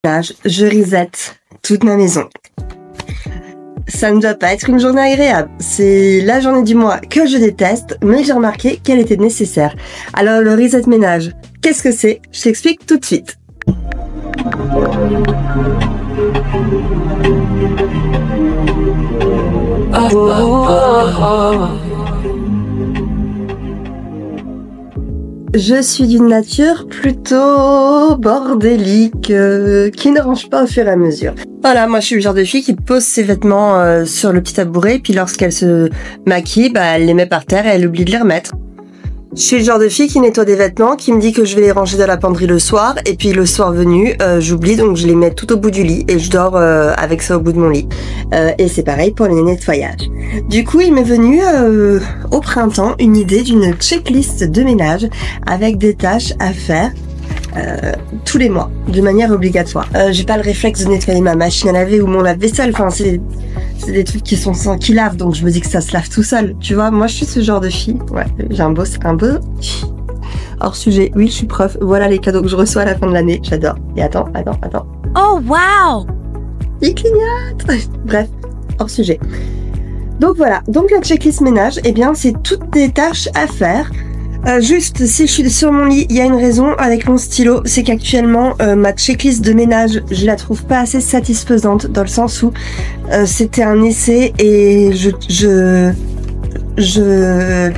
Je reset toute ma maison. Ça ne doit pas être une journée agréable. C'est la journée du mois que je déteste, mais j'ai remarqué qu'elle était nécessaire. Alors le reset ménage, qu'est-ce que c'est? Je t'explique tout de suite. Je suis d'une nature plutôt bordélique, qui ne range pas au fur et à mesure. Voilà, moi je suis le genre de fille qui pose ses vêtements sur le petit tabouret, puis lorsqu'elle se maquille, elle les met par terre et elle oublie de les remettre. Je suis le genre de fille qui nettoie des vêtements, qui me dit que je vais les ranger dans la penderie le soir, et puis le soir venu, j'oublie, donc je les mets tout au bout du lit, et je dors avec ça au bout de mon lit. Et c'est pareil pour les nettoyages. Du coup, il m'est venu au printemps une idée d'une checklist de ménage avec des tâches à faire tous les mois, de manière obligatoire. J'ai pas le réflexe de nettoyer ma machine à laver ou mon lave-vaisselle, enfin c'est des trucs qui lavent, donc je me dis que ça se lave tout seul, tu vois. Moi je suis ce genre de fille, ouais, j'ai un beau hors sujet. Oui, je suis prof, voilà les cadeaux que je reçois à la fin de l'année, j'adore. Et attends. Oh wow! Il clignote. Bref, hors sujet. Donc voilà, donc la checklist ménage, eh bien c'est toutes des tâches à faire. Juste, si je suis sur mon lit, il y a une raison avec mon stylo, c'est qu'actuellement, ma checklist de ménage, je la trouve pas assez satisfaisante, dans le sens où c'était un essai et je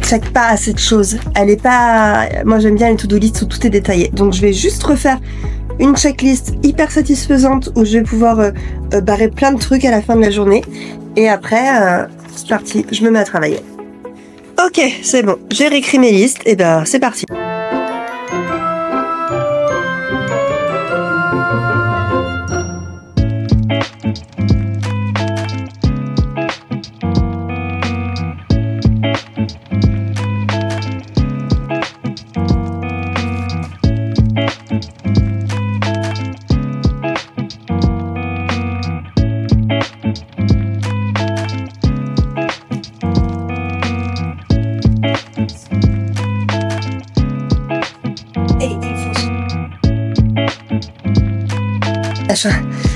check pas assez de choses. Elle est pas... Moi j'aime bien les to-do list où tout est détaillé. Donc je vais juste refaire une checklist hyper satisfaisante où je vais pouvoir barrer plein de trucs à la fin de la journée. Et après, c'est parti, je me mets à travailler. Ok, c'est bon, j'ai réécrit mes listes, et c'est parti.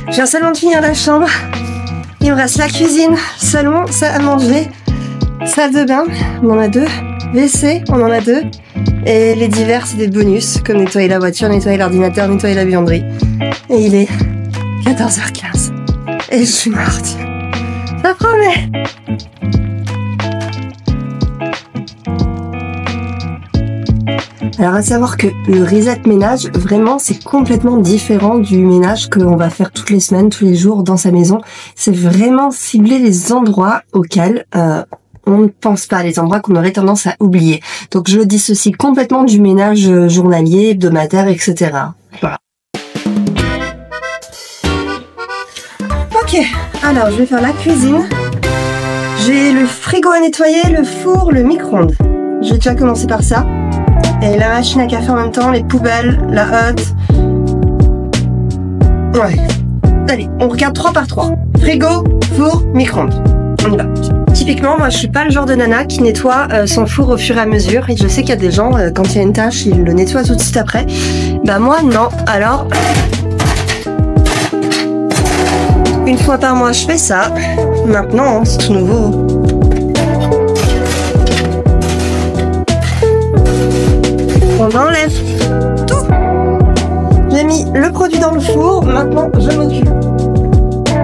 Je viens seulement de finir la chambre. Il me reste la cuisine, salon, salle à manger, salle de bain, on en a 2. WC, on en a 2. Et les divers, c'est des bonus, comme nettoyer la voiture, nettoyer l'ordinateur, nettoyer la buanderie. Et il est 14h15. Et je suis morte. Ça promet. Alors à savoir que le reset ménage, vraiment c'est complètement différent du ménage qu'on va faire toutes les semaines, tous les jours dans sa maison. C'est vraiment cibler les endroits auxquels on ne pense pas, les endroits qu'on aurait tendance à oublier. Donc je le dissocie complètement du ménage journalier, hebdomadaire, etc. Voilà. Ok, alors je vais faire la cuisine. J'ai le frigo à nettoyer, le four, le micro-ondes. Je vais déjà commencer par ça. Et la machine à café en même temps, les poubelles, la hotte. Ouais. Allez, on regarde 3 par 3. Frigo, four, micro-ondes. On y va. Typiquement, moi je suis pas le genre de nana qui nettoie son four au fur et à mesure. Et je sais qu'il y a des gens, quand il y a une tâche, ils le nettoient tout de suite après. Moi non. Alors, une fois par mois je fais ça. Maintenant, c'est tout nouveau. On enlève tout. J'ai mis le produit dans le four, maintenant je m'occupe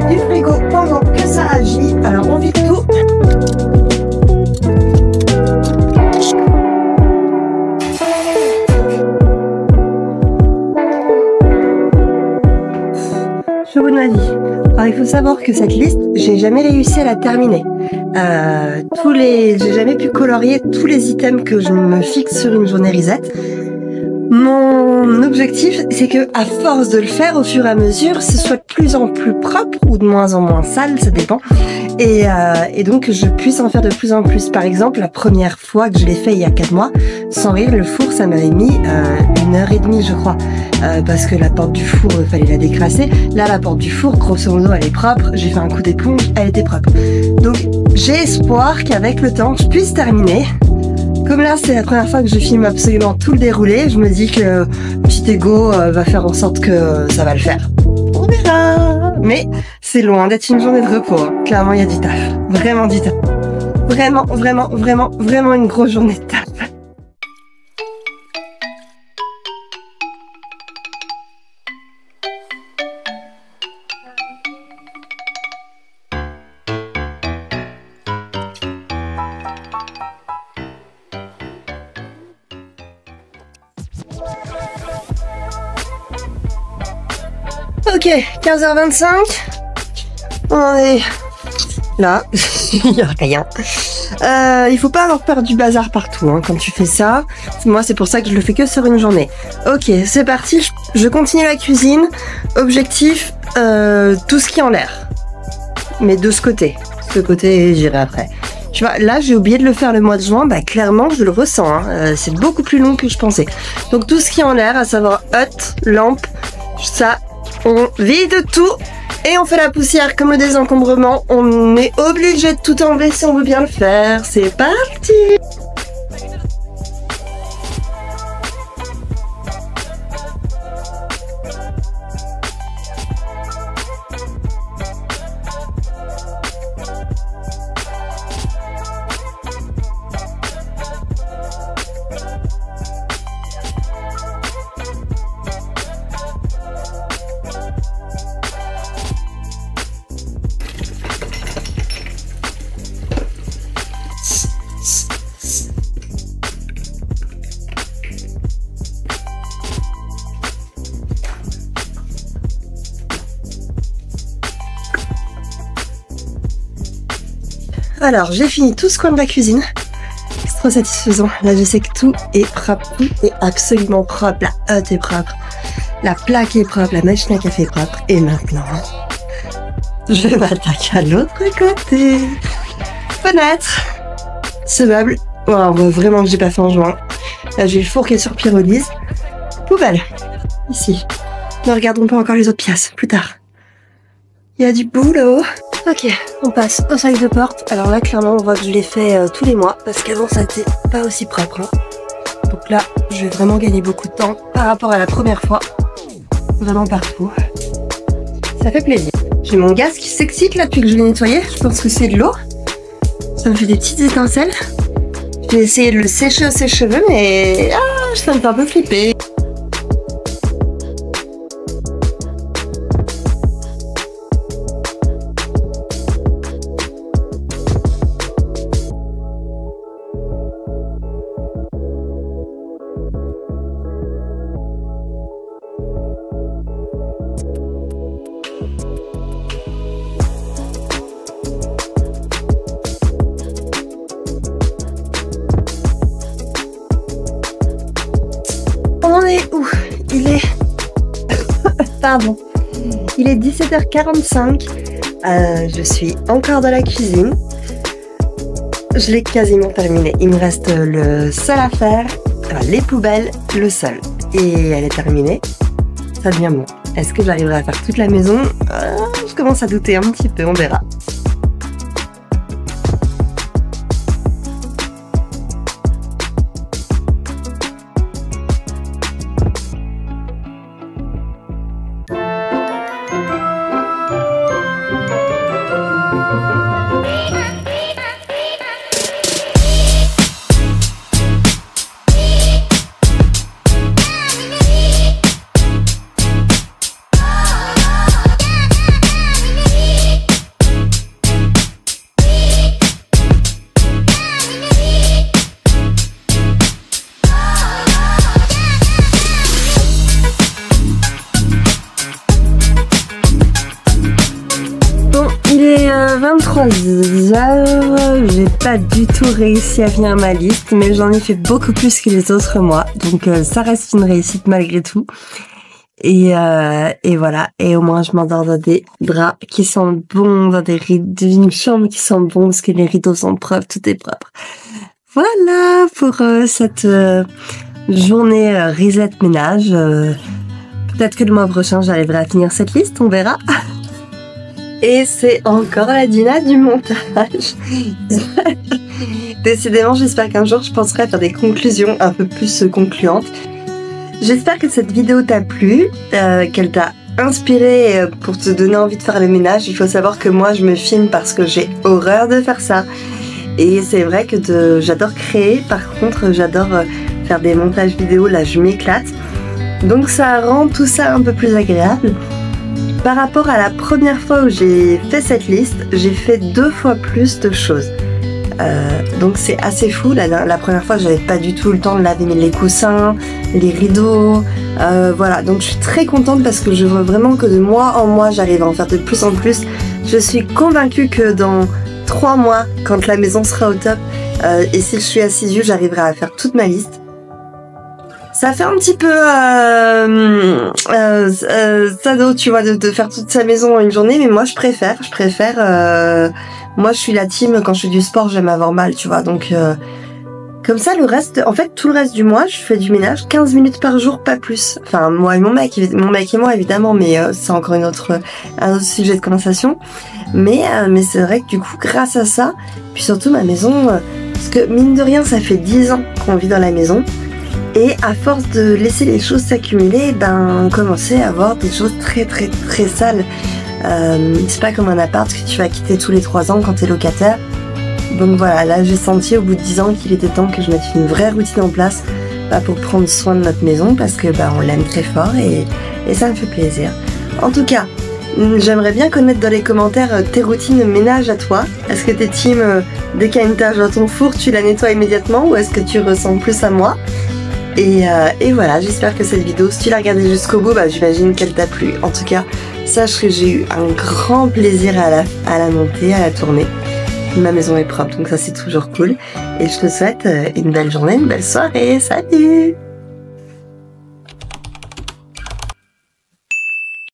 du frigo pendant que ça agit. Alors on vide tout. Je suis au bout de ma vie. Alors il faut savoir que cette liste, j'ai jamais réussi à la terminer. J'ai jamais pu colorier tous les items que je me fixe sur une journée reset. Mon objectif, c'est que à force de le faire au fur et à mesure, ce soit de plus en plus propre ou de moins en moins sale, ça dépend. Et donc que je puisse en faire de plus en plus. Par exemple, la première fois que je l'ai fait il y a 4 mois, sans rire, le four, ça m'avait mis 1h30, je crois, parce que la porte du four, fallait la décrasser. Là, la porte du four, grosso modo, elle est propre. J'ai fait un coup d'éponge, elle était propre. Donc, j'ai espoir qu'avec le temps, je puisse terminer. Comme là, c'est la première fois que je filme absolument tout le déroulé, je me dis que petit ego va faire en sorte que ça va le faire. On verra. Mais c'est loin d'être une journée de repos. Hein. Clairement, il y a du taf. Vraiment du taf. Vraiment une grosse journée de taf. Ok, 15h25. On est là. Il n'y a rien. Il faut pas avoir peur du bazar partout hein, quand tu fais ça. Moi, c'est pour ça que je le fais que sur une journée. Ok, c'est parti. Je continue la cuisine. Objectif, tout ce qui est en l'air. Mais de ce côté. Ce côté, j'irai après. Tu vois, là, j'ai oublié de le faire le mois de juin. Bah, clairement, je le ressens. Hein. C'est beaucoup plus long que je pensais. Donc, tout ce qui est en l'air, à savoir hotte, lampe, ça... On vide tout et on fait la poussière comme le désencombrement. On est obligé de tout enlever si on veut bien le faire. C'est parti! Alors, j'ai fini tout ce coin de la cuisine. C'est trop satisfaisant. Là, je sais que tout est propre. Tout est absolument propre. La hotte est propre. La plaque est propre. La machine à café est propre. Et maintenant, je m'attaque à l'autre côté. Fenêtre. Ce meuble. Oh, on voit vraiment que j'ai pas fait en juin. Là, j'ai le four qui est sur pyrolyse. Poubelle. Ici. Ne regardons pas encore les autres pièces. Plus tard. Il y a du boulot. Ok, on passe au sac de porte. Alors là, clairement, on voit que je l'ai fait tous les mois parce qu'avant, ça n'était pas aussi propre. Hein. Donc là, je vais vraiment gagner beaucoup de temps par rapport à la première fois. Vraiment partout. Ça fait plaisir. J'ai mon gaz qui s'excite là depuis que je l'ai nettoyé. Je pense que c'est de l'eau. Ça me fait des petites étincelles. J'ai essayé de le sécher au sèche-cheveux, mais ça me fait un peu flipper. On est où? Il est... Pardon. Il est 17h45. Je suis encore dans la cuisine. Je l'ai quasiment terminé. Il me reste le sol à faire, les poubelles, le sol. Et elle est terminée. Ça devient bon. Est-ce que j'arriverai à faire toute la maison? Je commence à douter un petit peu, on verra. Il est 23h, j'ai pas du tout réussi à finir ma liste, mais j'en ai fait beaucoup plus que les autres mois, donc ça reste une réussite malgré tout. Et voilà, et au moins je m'endors dans des draps qui sentent bon, dans une chambre qui sent bon, parce que les rideaux sont propres, tout est propre. Voilà pour cette journée reset ménage. Peut-être que le mois prochain j'arriverai à finir cette liste, on verra. Et c'est encore la Dina du montage. Décidément, j'espère qu'un jour je penserai à faire des conclusions un peu plus concluantes. J'espère que cette vidéo t'a plu, qu'elle t'a inspiré pour te donner envie de faire le ménage. Il faut savoir que moi je me filme parce que j'ai horreur de faire ça. Et c'est vrai que j'adore créer, par contre j'adore faire des montages vidéo, là je m'éclate. Donc ça rend tout ça un peu plus agréable. Par rapport à la première fois où j'ai fait cette liste, j'ai fait 2 fois plus de choses. Donc c'est assez fou. La première fois j'avais pas du tout le temps de laver les coussins, les rideaux, voilà. Donc je suis très contente parce que je vois vraiment que de mois en mois j'arrive à en faire de plus en plus. Je suis convaincue que dans 3 mois, quand la maison sera au top, et si je suis assidue, j'arriverai à faire toute ma liste. Ça fait un petit peu sado, tu vois, de faire toute sa maison en une journée, mais moi je préfère. Moi je suis la team, quand je fais du sport, j'aime avoir mal, tu vois, donc comme ça le reste, en fait tout le reste du mois, je fais du ménage 15 minutes par jour, pas plus. Enfin moi et mon mec et moi évidemment, mais c'est encore un autre sujet de conversation. Mais c'est vrai que du coup, grâce à ça, puis surtout ma maison, parce que mine de rien, ça fait 10 ans qu'on vit dans la maison. Et à force de laisser les choses s'accumuler, on commençait à avoir des choses très très très sales. C'est pas comme un appart que tu vas quitter tous les 3 ans quand t'es locataire. Donc voilà, là j'ai senti au bout de 10 ans qu'il était temps que je mette une vraie routine en place pour prendre soin de notre maison, parce que on l'aime très fort et ça me fait plaisir. En tout cas, j'aimerais bien connaître dans les commentaires tes routines de ménage à toi. Est-ce que t'es team dès qu'il y a une tache dans ton four, tu la nettoies immédiatement, ou est-ce que tu ressembles plus à moi? Et voilà, j'espère que cette vidéo, si tu l'as regardée jusqu'au bout, j'imagine qu'elle t'a plu. En tout cas, sache que j'ai eu un grand plaisir à la monter, à la tourner. Ma maison est propre, donc ça c'est toujours cool. Et je te souhaite une belle journée, une belle soirée. Salut!